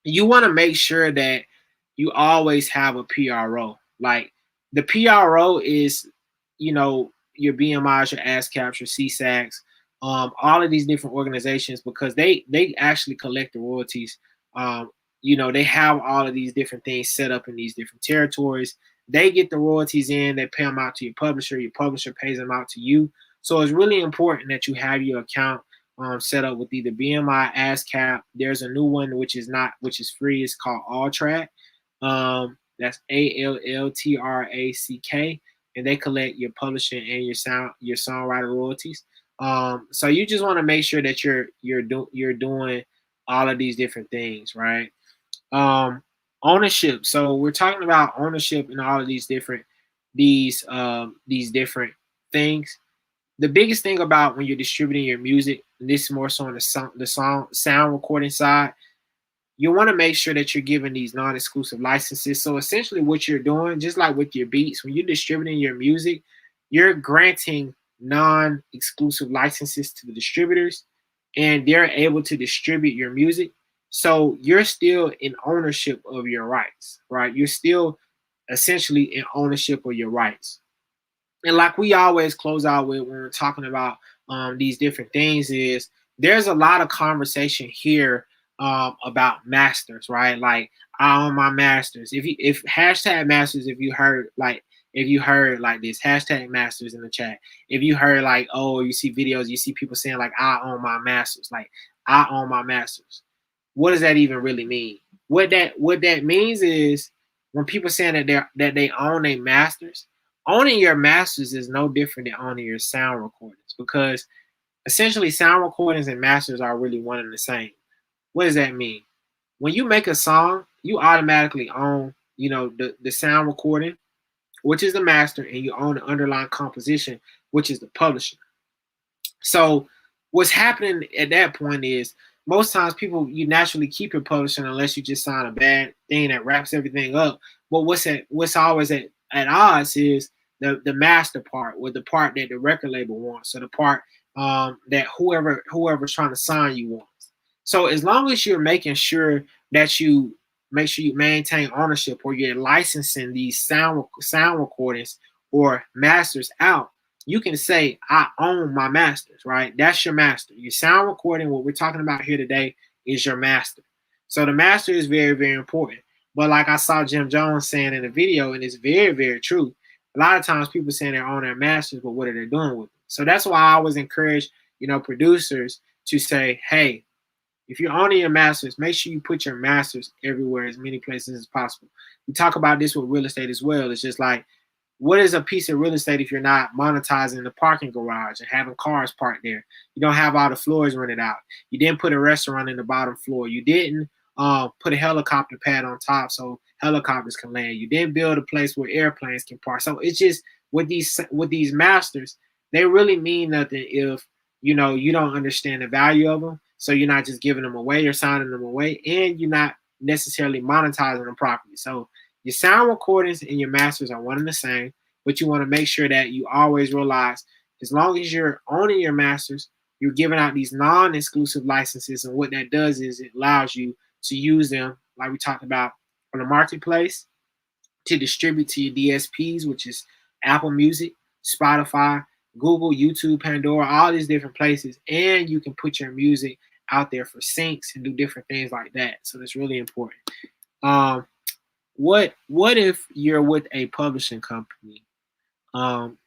S1: you want to make sure that you always have a PRO. Like, the PRO is, your BMIs, your ASCAPs, your CSACs, all of these different organizations, because they actually collect the royalties. They have all of these different things set up in these different territories. They get the royalties in, they pay them out to your publisher pays them out to you. So it's really important that you have your account set up with either BMI, ASCAP. There's a new one which is free. It's called Alltrack. That's ALLTRACK, and they collect your publishing and your songwriter royalties. So you just want to make sure that you're doing all of these different things, right? Ownership. So we're talking about ownership in all of these different things. The biggest thing about when you're distributing your music, and this is more so on the sound recording side, you want to make sure that you're giving these non-exclusive licenses. So essentially what you're doing, just like with your beats, when you're distributing your music, you're granting non-exclusive licenses to the distributors, and they're able to distribute your music. So you're still in ownership of your rights, right? You're still essentially in ownership of your rights. And like we always close out with when we're talking about these different things, is there's a lot of conversation here about masters, right? Like, I own my masters. If hashtag masters, if you heard like this, hashtag masters in the chat. If you heard like, oh, you see videos, you see people saying like, I own my masters, like, I own my masters. What does that even really mean? What that means is, when people saying that they own their masters, owning your masters is no different than owning your sound recordings, because essentially sound recordings and masters are really one and the same. What does that mean? When you make a song, you automatically own, the sound recording, which is the master, and you own the underlying composition, which is the publisher. So what's happening at that point is most times people, you naturally keep your publishing unless you just sign a bad thing that wraps everything up. But what's always at odds is the master part, or the part that the record label wants, or the part that whoever's trying to sign you wants. So as long as you're making sure that you make sure you maintain ownership, or you're licensing these sound recordings or masters out, you can say, I own my masters, right? That's your master. Your sound recording, what we're talking about here today, is your master. So the master is very, very important. But like I saw Jim Jones saying in the video, and it's very, very true. A lot of times people saying they own their masters, but what are they doing with them? So that's why I always encourage, producers to say, hey, if you're owning your masters, make sure you put your masters everywhere, as many places as possible. We talk about this with real estate as well. It's just like, what is a piece of real estate if you're not monetizing the parking garage and having cars parked there? You don't have all the floors rented out. You didn't put a restaurant in the bottom floor. You didn't put a helicopter pad on top so helicopters can land. You didn't build a place where airplanes can park. So it's just with these masters, they really mean nothing if you don't understand the value of them. So you're not just giving them away or signing them away, and you're not necessarily monetizing them properly. So your sound recordings and your masters are one and the same, but you want to make sure that you always realize, as long as you're owning your masters, you're giving out these non-exclusive licenses, and what that does is it allows you to use them, like we talked about, on the marketplace, to distribute to your DSPs, which is Apple Music, Spotify, Google, YouTube, Pandora, all these different places, and you can put your music out there for syncs and do different things like that. So that's really important. What if you're with a publishing company? Um,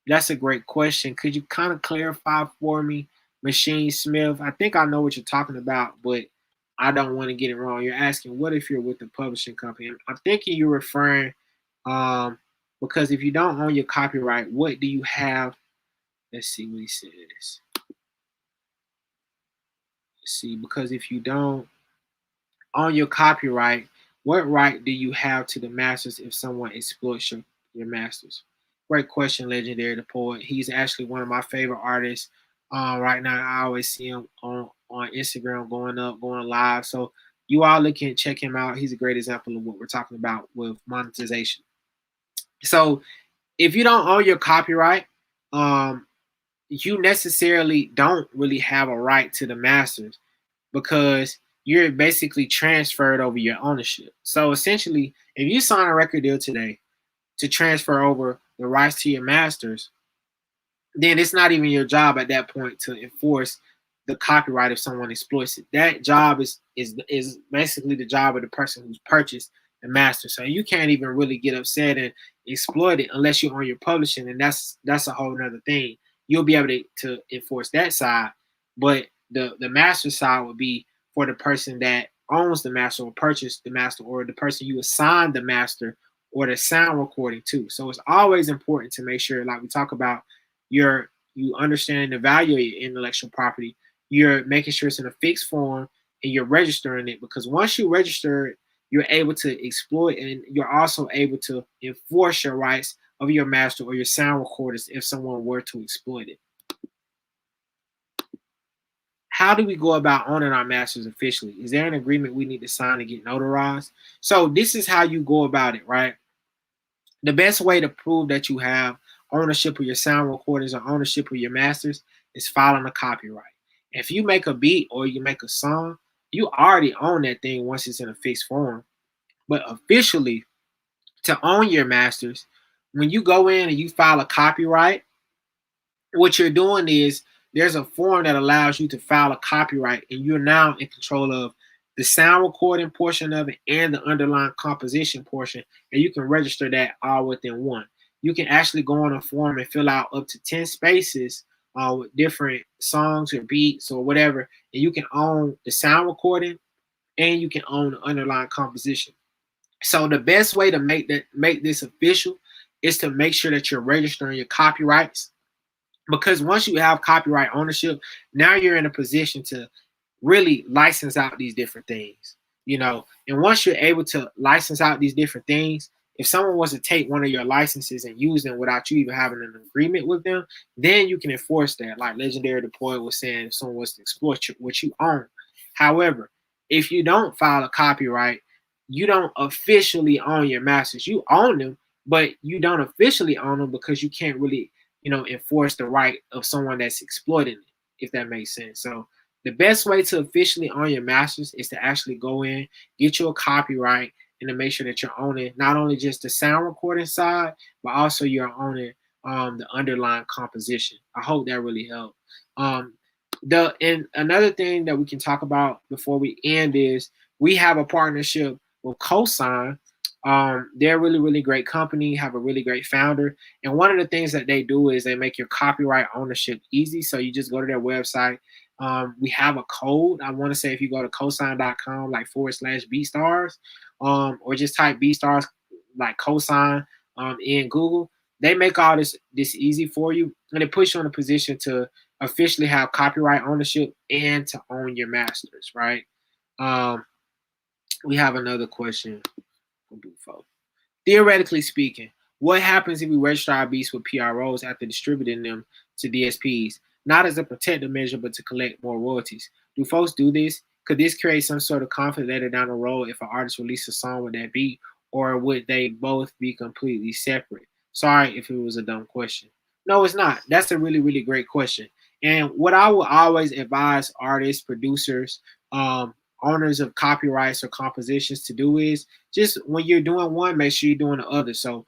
S1: that's a great question. Could you kind of clarify for me, Machine Smith? I think I know what you're talking about, but I don't want to get it wrong. You're asking, what if you're with a publishing company? I'm thinking you're referring, because if you don't own your copyright, what do you have? Let's see what he says. Let's see, because if you don't own your copyright, what right do you have to the masters if someone exploits your masters? Great question, Legendary the Poet. He's actually one of my favorite artists right now. I always see him on Instagram going live. So you all can check him out. He's a great example of what we're talking about with monetization. So if you don't own your copyright, you necessarily don't really have a right to the masters, because you're basically transferred over your ownership. So essentially, if you sign a record deal today to transfer over the rights to your masters, then it's not even your job at that point to enforce the copyright if someone exploits it. That job is basically the job of the person who's purchased the master. So you can't even really get upset and exploit it unless you own your publishing, and that's a whole nother thing. You'll be able to enforce that side, but the master side would be for the person that owns the master or purchased the master, or the person you assign the master or the sound recording to. So it's always important to make sure, like we talk about, you understand the value of your intellectual property. You're making sure it's in a fixed form, and you're registering it, because once you register it, you're able to exploit, and you're also able to enforce your rights of your master or your sound recorders if someone were to exploit it. How do we go about owning our masters officially? Is there an agreement we need to sign to get notarized? So this is how you go about it, right? The best way to prove that you have ownership of your sound recordings or ownership of your masters is filing a copyright. If you make a beat or you make a song, you already own that thing once it's in a fixed form. But officially, to own your masters, when you go in and you file a copyright, what you're doing is there's a form that allows you to file a copyright, and you're now in control of the sound recording portion of it and the underlying composition portion, and you can register that all within one. You can actually go on a form and fill out up to 10 spaces with different songs or beats or whatever, and you can own the sound recording and you can own the underlying composition. So the best way to make this official is to make sure that you're registering your copyrights, because once you have copyright ownership, now you're in a position to really license out these different things, you know. And once you're able to license out these different things, if someone was to take one of your licenses and use them without you even having an agreement with them, then you can enforce that. Like Legendary Deploy was saying, if someone was to exploit what you own. However, if you don't file a copyright, you don't officially own your masters. You own them, but you don't officially own them because you can't really, enforce the right of someone that's exploiting it, if that makes sense. So the best way to officially own your masters is to actually go in, get you a copyright, and to make sure that you're owning not only just the sound recording side, but also you're owning the underlying composition. I hope that really helped. And another thing that we can talk about before we end is we have a partnership with Cosign. They're a really, really great company, have a really great founder. And one of the things that they do is they make your copyright ownership easy. So you just go to their website. We have a code. I want to say if you go to cosign.com, like /BeatStars, or just type BeatStars, like Cosign, in Google, they make all this easy for you, and it puts you in a position to officially have copyright ownership and to own your masters, right? Um, we have another question from Bufo. Theoretically speaking, what happens if we register our beats with PROs after distributing them to DSPs? Not as a protective measure, but to collect more royalties. Do folks do this? Could this create some sort of conflict later down the road if an artist releases a song with that beat, or would they both be completely separate? Sorry if it was a dumb question. No, it's not. That's a really, really great question. And what I will always advise artists, producers, owners of copyrights or compositions to do is just when you're doing one, make sure you're doing the other. So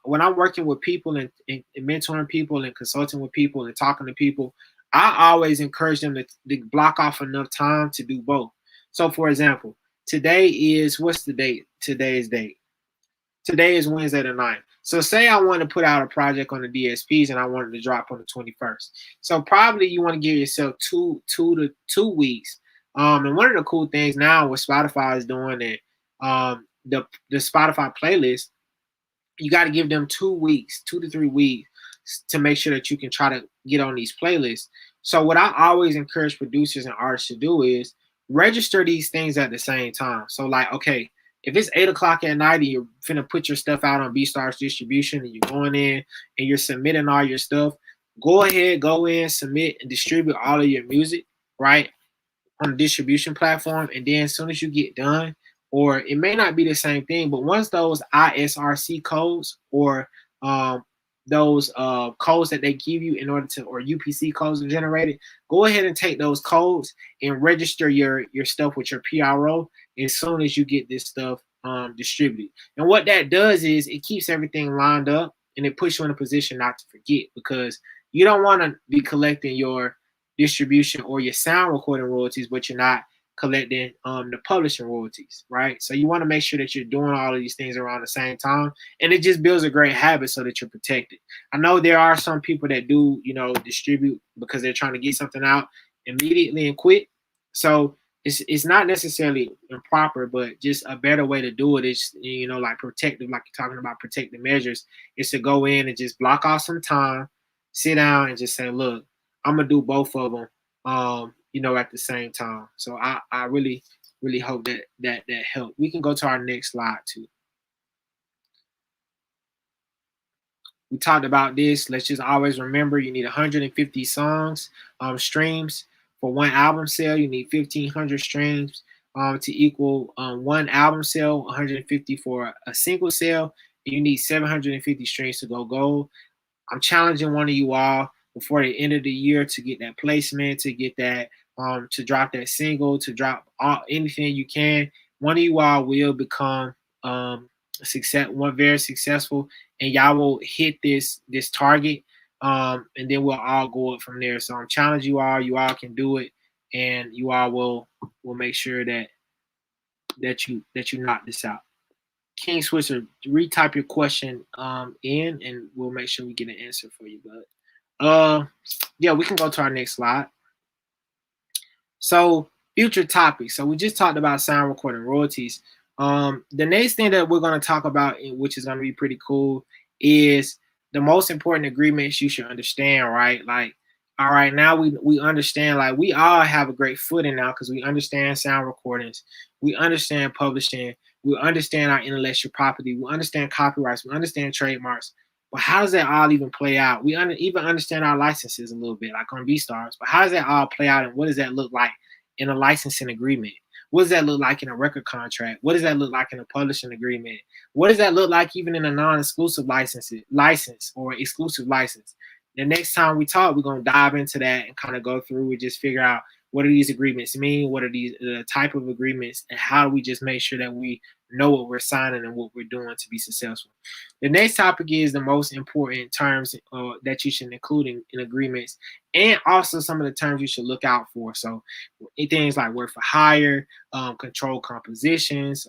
S1: when I'm working with people and mentoring people and consulting with people and talking to people, I always encourage them to block off enough time to do both. So for example, today is what's the date? Today's date. Today is Wednesday the 9th. So say I want to put out a project on the DSPs and I wanted to drop on the 21st. So probably you want to give yourself two weeks. And one of the cool things now what Spotify is doing it, the Spotify playlist, you got to give them 2 weeks, 2 to 3 weeks to make sure that you can try to get on these playlists. So what I always encourage producers and artists to do is register these things at the same time. So like, okay, if it's 8 o'clock at night and you're finna put your stuff out on BeatStars distribution and you're going in and you're submitting all your stuff, go ahead, go in, submit and distribute all of your music, right? On the distribution platform, and then as soon as you get done, or it may not be the same thing, but once those ISRC codes or those codes that they give you in order to, or UPC codes are generated, go ahead and take those codes and register your stuff with your PRO as soon as you get this stuff distributed. And what that does is it keeps everything lined up and it puts you in a position not to forget, because you don't want to be collecting your distribution or your sound recording royalties, but you're not collecting the publishing royalties, right? So you want to make sure that you're doing all of these things around the same time, and it just builds a great habit so that you're protected. I know there are some people that do, distribute because they're trying to get something out immediately and quit. So it's not necessarily improper, but just a better way to do it is, like protective, like you're talking about protective measures, is to go in and just block off some time, sit down and just say, look, I'm gonna do both of them, at the same time. So I really, really hope that helped. We can go to our next slide too. We talked about this. Let's just always remember you need 150 songs, streams for one album sale. You need 1,500 streams to equal one album sale, 150 for a single sale. And you need 750 streams to go gold. I'm challenging one of you all before the end of the year to get that placement, to get that, to drop that single, to drop anything you can. One of you all will become one very successful, and y'all will hit this target, and then we'll all go up from there. So I'm challenging you all. You all can do it, and you all will make sure that you knock this out. King Switzer, retype your question in, and we'll make sure we get an answer for you. But yeah, we can go to our next slide. So future topics. So we just talked about sound recording royalties. The next thing that we're going to talk about, which is going to be pretty cool, is the most important agreements you should understand, right? Like All right, now we understand, like, we all have a great footing now because we understand sound recordings, we understand publishing, we understand our intellectual property, we understand copyrights, we understand trademarks. But how does that all even play out? We even understand our licenses a little bit, like on BeatStars. But how does that all play out, and what does that look like in a licensing agreement? What does that look like in a record contract? What does that look like in a publishing agreement? What does that look like even in a non-exclusive license or exclusive license? The next time we talk, we're gonna dive into that and kind of go through and just figure out what do these agreements mean, what are these the type of agreements, and how do we just make sure that we know what we're signing and what we're doing to be successful. The next topic is the most important terms that you should include in agreements, and also some of the terms you should look out for. So things like work for hire, control compositions,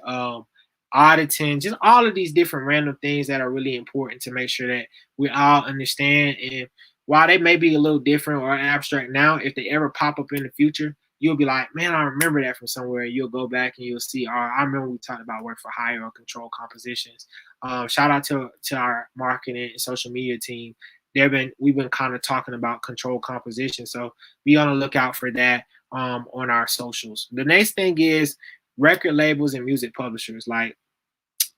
S1: auditing, just all of these different random things that are really important to make sure that we all understand. And while they may be a little different or abstract now, if they ever pop up in the future, you'll be like, man, I remember that from somewhere. You'll go back and you'll see, oh, I remember we talked about work for hire or control compositions. Shout out to our marketing and social media team. We've been kind of talking about control composition, so be on the lookout for that on our socials. The next thing is record labels and music publishers. Like,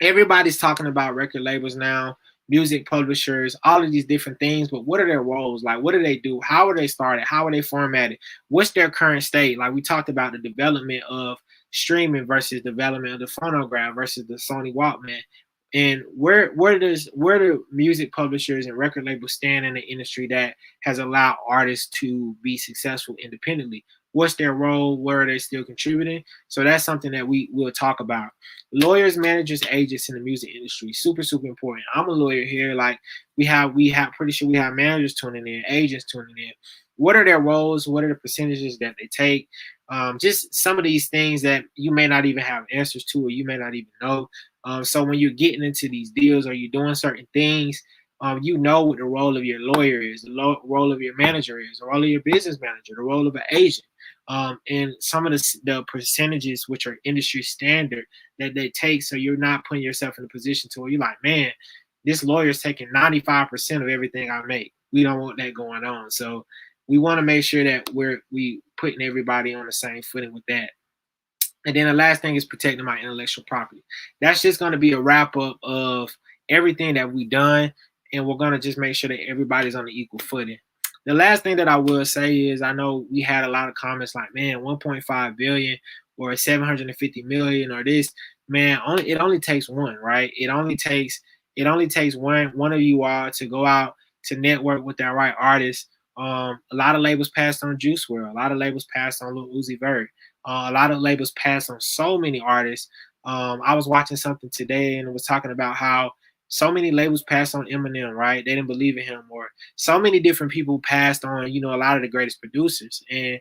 S1: everybody's talking about record labels now, music publishers, all of these different things, but what are their roles? Like, what do they do? How are they started? How are they formatted? What's their current state? Like, we talked about the development of streaming versus development of the phonograph versus the Sony Walkman. And where do music publishers and record labels stand in the industry that has allowed artists to be successful independently? What's their role? Where are they still contributing? So that's something that we will talk about. Lawyers, managers, agents in the music industry, super, super important. I'm a lawyer here. Like, we have pretty sure we have managers tuning in, agents tuning in. What are their roles? What are the percentages that they take? Just some of these things that you may not even have answers to, or you may not even know. So when you're getting into these deals or you're doing certain things, you know what the role of your lawyer is, the role of your manager is, the role of your business manager, the role of an agent, and some of the percentages which are industry standard that they take. So you're not putting yourself in a position to where you're like, man, this lawyer's taking 95% of everything I make. We don't want that going on. So we want to make sure that we putting everybody on the same footing with that. And then the last thing is protecting my intellectual property. That's just going to be a wrap up of everything that we've done. And we're going to just make sure that everybody's on the equal footing. The last thing that I will say is, I know we had a lot of comments like, man, 1.5 billion or 750 million or this. Man, it only takes one, right? It only takes one of you all to go out to network with that right artist. A lot of labels passed on Juice WRLD. A lot of labels passed on Lil Uzi Vert. A lot of labels passed on so many artists. I was watching something today and it was talking about how so many labels passed on Eminem, right? They didn't believe in him, or so many different people passed on, a lot of the greatest producers. And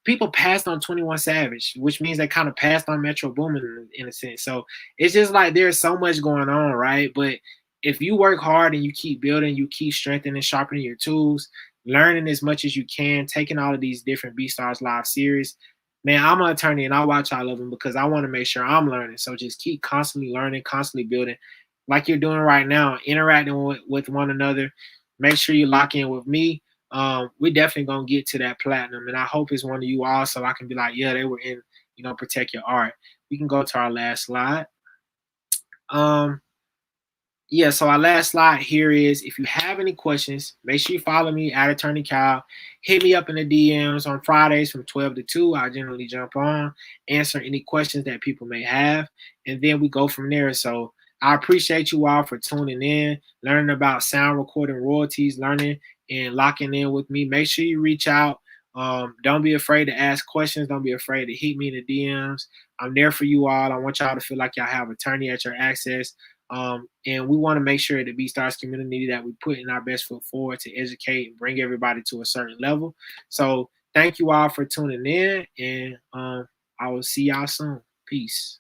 S1: people passed on 21 Savage, which means they kind of passed on Metro Boomin in a sense. So it's just like there's so much going on, right? But if you work hard and you keep building, you keep strengthening, sharpening your tools, learning as much as you can, taking all of these different BeatStars live series, man, I'm an attorney and I watch all of them because I want to make sure I'm learning. So just keep constantly learning, constantly building, like you're doing right now, interacting with one another. Make sure you lock in with me. We're definitely gonna get to that platinum, and I hope it's one of you all, so I can be like, yeah, they were in, protect your art. We can go to our last slide. Um, yeah, so our last slide here is, if you have any questions, make sure you follow me at Attorney Cal. Hit me up in the DMs on Fridays from 12 to 2. I generally jump on, answer any questions that people may have, and then we go from there. So I appreciate you all for tuning in, learning about sound recording royalties, learning and locking in with me. Make sure you reach out. Don't be afraid to ask questions. Don't be afraid to hit me in the DMs. I'm there for you all. I want y'all to feel like y'all have attorney at your access. And we want to make sure the BeatStars community that we put in our best foot forward to educate and bring everybody to a certain level. So thank you all for tuning in, and I will see y'all soon. Peace.